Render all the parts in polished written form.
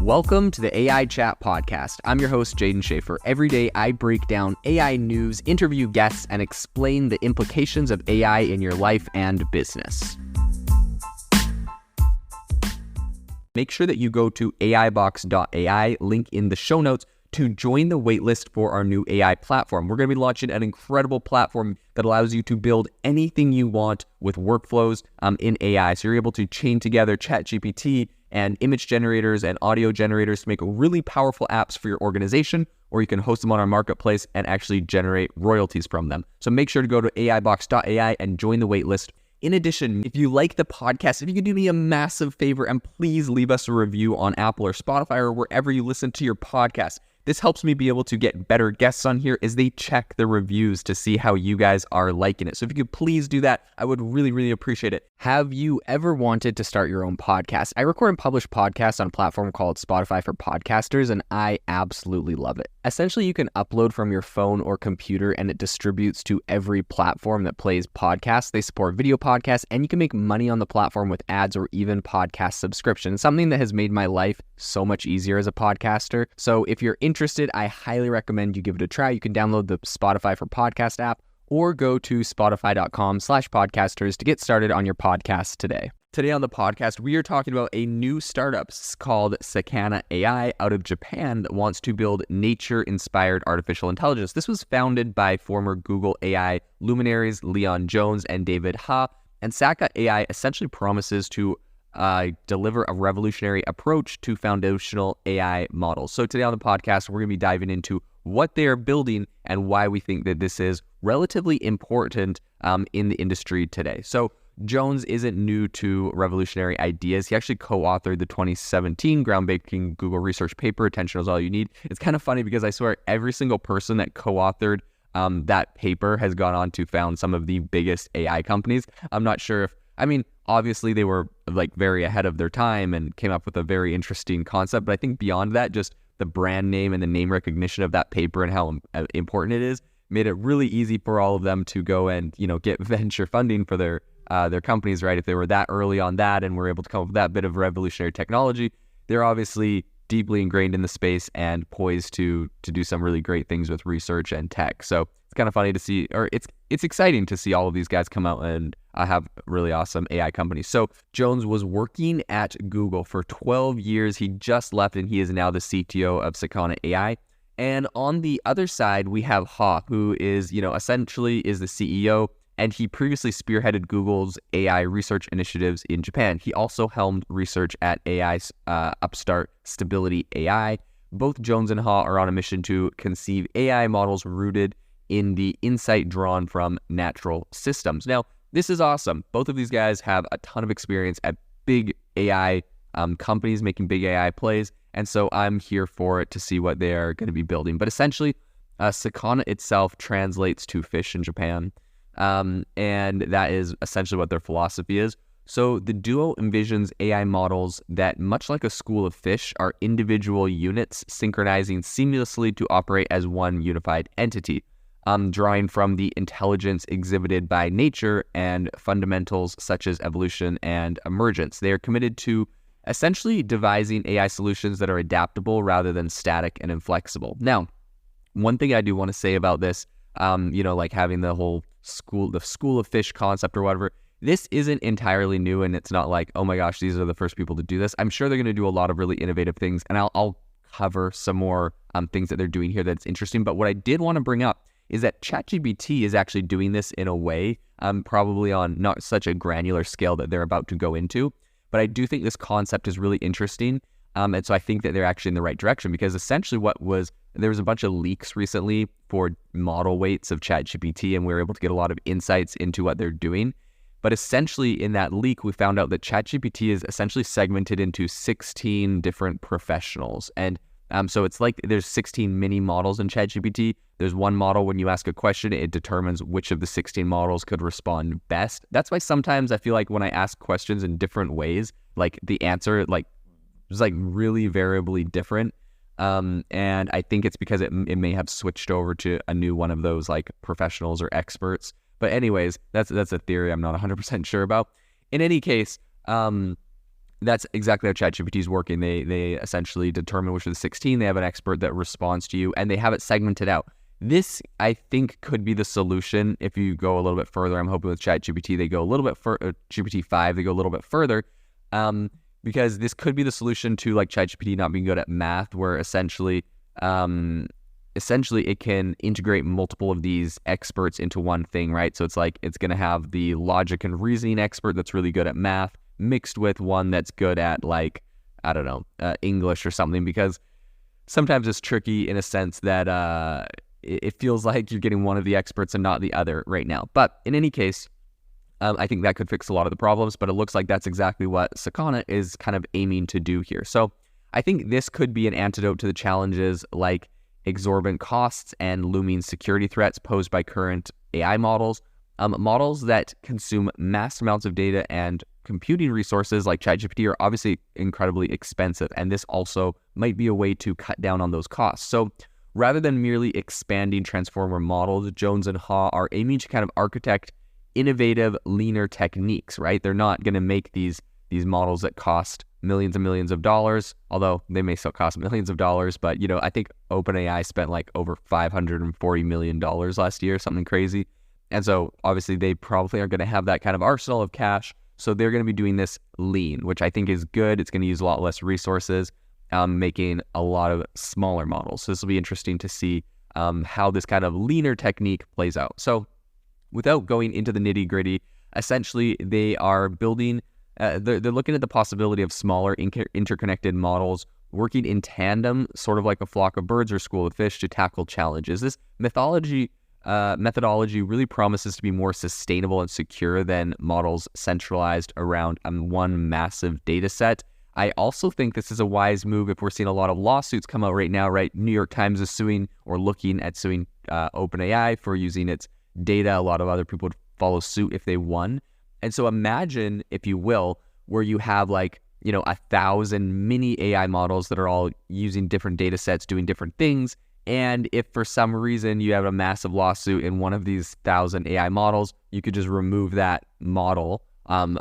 Welcome to the AI Chat Podcast. I'm your host, Jaden Schaefer. Every day, I break down AI news, interview guests, and explain the implications of AI in your life and business. Make sure that you go to aibox.ai, link in the show notes, to join the waitlist for our new AI platform. We're going to be launching an incredible platform that allows you to build anything you want with workflows in AI. So you're able to chain together ChatGPT and image generators and audio generators to make really powerful apps for your organization, or you can host them on our marketplace and actually generate royalties from them. So make sure to go to aibox.ai and join the waitlist. In addition, if you like the podcast, if you could do me a massive favor and please leave us a review on Apple or Spotify or wherever you listen to your podcast. This helps me be able to get better guests on here as they check the reviews to see how you guys are liking it. So if you could please do that, I would really appreciate it. Have you ever wanted to start your own podcast? I record and publish podcasts on a platform called Spotify for Podcasters, and I absolutely love it. Essentially, you can upload from your phone or computer, and it distributes to every platform that plays podcasts. They support video podcasts, and you can make money on the platform with ads or even podcast subscriptions, something that has made my life so much easier as a podcaster. So if you're interested, I highly recommend you give it a try. You can download the Spotify for Podcast app or go to spotify.com/podcasters to get started on your podcast today. Today on the podcast, we are talking about a new startup called Sakana AI out of Japan that wants to build nature-inspired artificial intelligence. This was founded by former Google AI luminaries Leon Jones and David Ha, and Sakana AI essentially promises to deliver a revolutionary approach to foundational AI models. So today on the podcast, we're going to be diving into what they are building and why we think that this is relatively important in the industry today. So Jones isn't new to revolutionary ideas. He actually co-authored the 2017 groundbreaking Google research paper, Attention is All You Need. It's kind of funny because I swear every single person that co-authored that paper has gone on to found some of the biggest AI companies. I'm not sure if, obviously they were like very ahead of their time and came up with a very interesting concept, but I think beyond that, just the brand name and the name recognition of that paper and how important it is made it really easy for all of them to go and, get venture funding for their companies, right? If they were that early on that and were able to come up with that bit of revolutionary technology, they're obviously deeply ingrained in the space and poised to do some really great things with research and tech. So it's kind of funny to see, or it's exciting to see all of these guys come out and have really awesome AI companies. So Jones was working at Google for 12 years. He just left and he is now the CTO of Sakana AI. And on the other side, we have Ha, who is, essentially is the CEO, and he previously spearheaded Google's AI research initiatives in Japan. He also helmed research at AI upstart Stability AI. Both Jones and Ha are on a mission to conceive AI models rooted in the insight drawn from natural systems. Now, this is awesome. Both of these guys have a ton of experience at big AI companies making big AI plays, and so I'm here for it to see what they are going to be building. But essentially, Sakana itself translates to fish in Japan, and that is essentially what their philosophy is. So the duo envisions AI models that, much like a school of fish, are individual units synchronizing seamlessly to operate as one unified entity. Drawing from the intelligence exhibited by nature and fundamentals such as evolution and emergence. They are committed to essentially devising AI solutions that are adaptable rather than static and inflexible. Now, one thing I do want to say about this, like having the whole school of fish concept or whatever, this isn't entirely new, and it's not like, oh my gosh, these are the first people to do this. I'm sure they're going to do a lot of really innovative things, and I'll cover some more things that they're doing here that's interesting. But what I did want to bring up is that ChatGPT is actually doing this in a way, probably on not such a granular scale that they're about to go into, but I do think this concept is really interesting, and so I think that they're actually in the right direction, because essentially there was a bunch of leaks recently for model weights of ChatGPT, and we were able to get a lot of insights into what they're doing, but essentially in that leak, we found out that ChatGPT is essentially segmented into 16 different professionals, and so it's like there's 16 mini models in ChatGPT. There's one model, when you ask a question, it determines which of the 16 models could respond best. That's why sometimes I feel like when I ask questions in different ways, like the answer is really variably different. And I think it's because it may have switched over to a new one of those like professionals or experts. But anyways, that's a theory I'm not 100% sure about. In any case, That's exactly how ChatGPT is working. They essentially determine which of the 16. They have an expert that responds to you, and they have it segmented out. This, I think, could be the solution if you go a little bit further. I'm hoping with ChatGPT they go a little bit further. GPT-5 they go a little bit further, because this could be the solution to like ChatGPT not being good at math, where essentially it can integrate multiple of these experts into one thing, right? So it's like it's going to have the logic and reasoning expert that's really good at math mixed with one that's good at like, I don't know, English or something, because sometimes it's tricky in a sense that it feels like you're getting one of the experts and not the other right now. But in any case, I think that could fix a lot of the problems, but it looks like that's exactly what Sakana is kind of aiming to do here. So I think this could be an antidote to the challenges like exorbitant costs and looming security threats posed by current AI models. Models that consume mass amounts of data and computing resources like ChatGPT are obviously incredibly expensive, and this also might be a way to cut down on those costs. So rather than merely expanding transformer models, Jones and Ha are aiming to kind of architect innovative, leaner techniques, right? They're not going to make these models that cost millions and millions of dollars, although they may still cost millions of dollars. But, you know, I think OpenAI spent like over $540 million last year, something crazy. And so obviously they probably are going to have that kind of arsenal of cash. So they're going to be doing this lean, which I think is good. It's going to use a lot less resources, making a lot of smaller models. So this will be interesting to see how this kind of leaner technique plays out. So without going into the nitty gritty, essentially they are building, they're looking at the possibility of smaller interconnected models working in tandem, sort of like a flock of birds or school of fish to tackle challenges. This methodology really promises to be more sustainable and secure than models centralized around one massive data set. I also think this is a wise move if we're seeing a lot of lawsuits come out right now, right? New York Times is suing or looking at suing OpenAI for using its data. A lot of other people would follow suit if they won. And so imagine, if you will, where you have like, 1,000 mini AI models that are all using different data sets, doing different things. And if for some reason you have a massive lawsuit in one of these 1,000 AI models, you could just remove that model,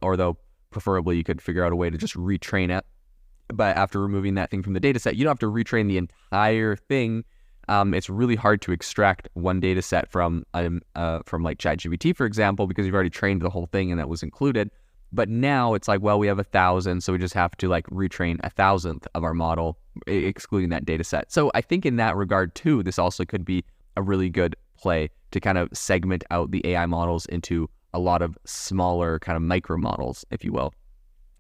or though preferably you could figure out a way to just retrain it. But after removing that thing from the data set, you don't have to retrain the entire thing. It's really hard to extract one data set from like ChatGPT, for example, because you've already trained the whole thing and that was included. But now it's like, well, we have 1,000, so we just have to like retrain 1,000th of our model, excluding that data set. So I think in that regard too, this also could be a really good play to kind of segment out the AI models into a lot of smaller kind of micro models, if you will.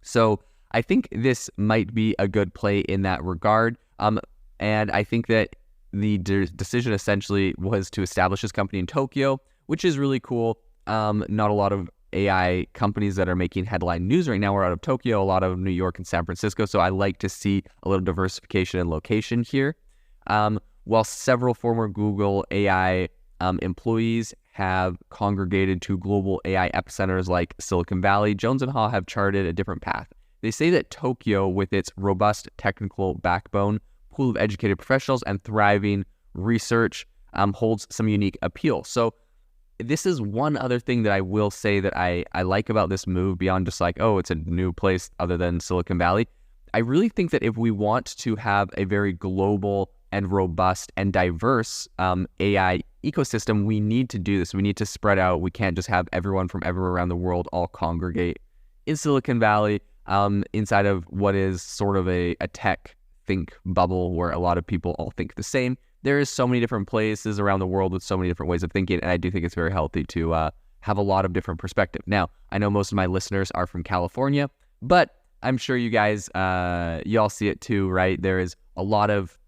So I think this might be a good play in that regard. And I think that the decision essentially was to establish this company in Tokyo, which is really cool. Not a lot of AI companies that are making headline news right now are out of Tokyo, a lot of New York and San Francisco. So I like to see a little diversification in location here. While several former Google AI employees have congregated to global AI epicenters like Silicon Valley, Jones and Ha have charted a different path. They say that Tokyo, with its robust technical backbone, pool of educated professionals, and thriving research, holds some unique appeal. So this is one other thing that I will say that I like about this move beyond just like, oh, it's a new place other than Silicon Valley. I really think that if we want to have a very global and robust and diverse AI ecosystem, we need to do this. We need to spread out. We can't just have everyone from everywhere around the world all congregate in Silicon Valley, inside of what is sort of a tech think bubble where a lot of people all think the same. There is so many different places around the world with so many different ways of thinking, and I do think it's very healthy to have a lot of different perspectives. Now, I know most of my listeners are from California, but I'm sure you guys, you all see it too, right? There is a lot of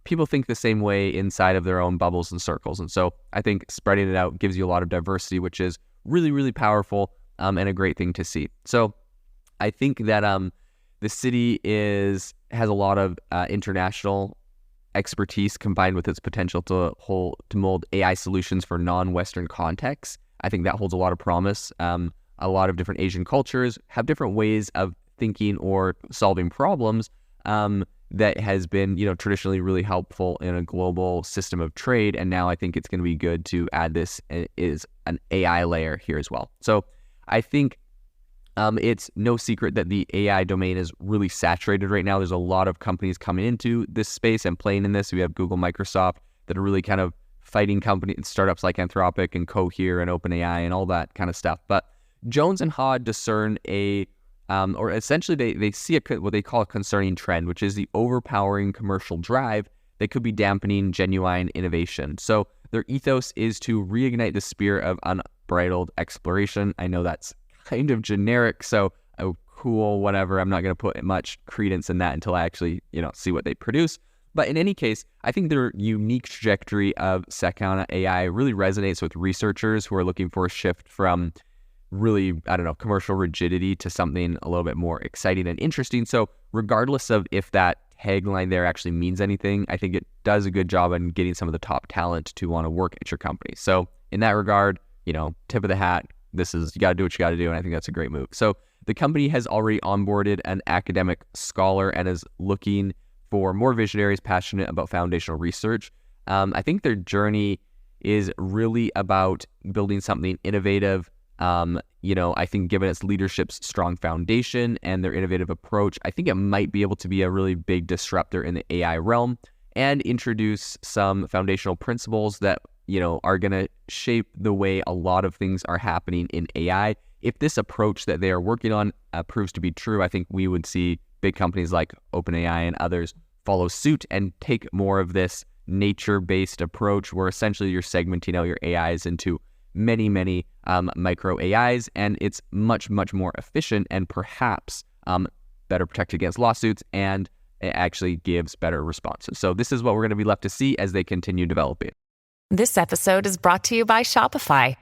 people think the same way inside of their own bubbles and circles, and so I think spreading it out gives you a lot of diversity, which is really, really powerful and a great thing to see. So I think that the city has a lot of international expertise combined with its potential to mold AI solutions for non-Western contexts. I think that holds a lot of promise. A lot of different Asian cultures have different ways of thinking or solving problems that has been, traditionally really helpful in a global system of trade. And now I think it's going to be good to add this is an AI layer here as well. So I think It's no secret that the AI domain is really saturated right now. There's a lot of companies coming into this space and playing in this. We have Google, Microsoft that are really kind of fighting companies, startups like Anthropic and Cohere and OpenAI and all that kind of stuff. But Jones and Hod discern or essentially they see what they call a concerning trend, which is the overpowering commercial drive that could be dampening genuine innovation. So their ethos is to reignite the spirit of unbridled exploration. I know that's kind of generic, so cool, whatever. I'm not going to put much credence in that until I actually, see what they produce. But in any case, I think their unique trajectory of Sakana AI really resonates with researchers who are looking for a shift from really, commercial rigidity to something a little bit more exciting and interesting. So regardless of if that tagline there actually means anything, I think it does a good job in getting some of the top talent to want to work at your company. So in that regard, tip of the hat. You got to do what you got to do, and I think that's a great move. So the company has already onboarded an academic scholar and is looking for more visionaries passionate about foundational research. I think their journey is really about building something innovative. I think given its leadership's strong foundation and their innovative approach, I think it might be able to be a really big disruptor in the AI realm and introduce some foundational principles that are going to shape the way a lot of things are happening in AI. If this approach that they are working on proves to be true, I think we would see big companies like OpenAI and others follow suit and take more of this nature-based approach where essentially you're segmenting out your AIs into many, many micro AIs, and it's much, much more efficient and perhaps better protected against lawsuits, and it actually gives better responses. So this is what we're going to be left to see as they continue developing. This episode is brought to you by Shopify.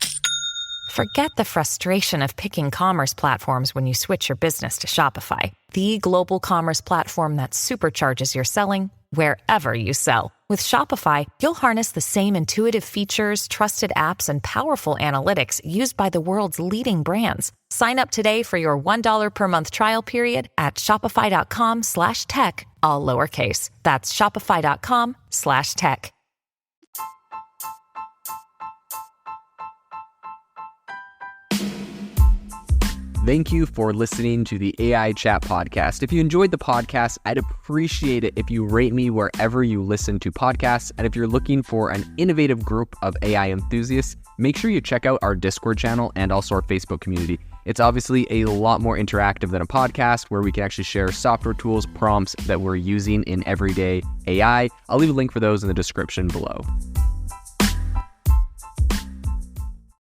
Forget the frustration of picking commerce platforms when you switch your business to Shopify, the global commerce platform that supercharges your selling wherever you sell. With Shopify, you'll harness the same intuitive features, trusted apps, and powerful analytics used by the world's leading brands. Sign up today for your $1 per month trial period at shopify.com/tech, all lowercase. That's shopify.com/tech. Thank you for listening to the AI Chat Podcast. If you enjoyed the podcast, I'd appreciate it if you rate me wherever you listen to podcasts. And if you're looking for an innovative group of AI enthusiasts, make sure you check out our Discord channel and also our Facebook community. It's obviously a lot more interactive than a podcast where we can actually share software tools, prompts that we're using in everyday AI. I'll leave a link for those in the description below.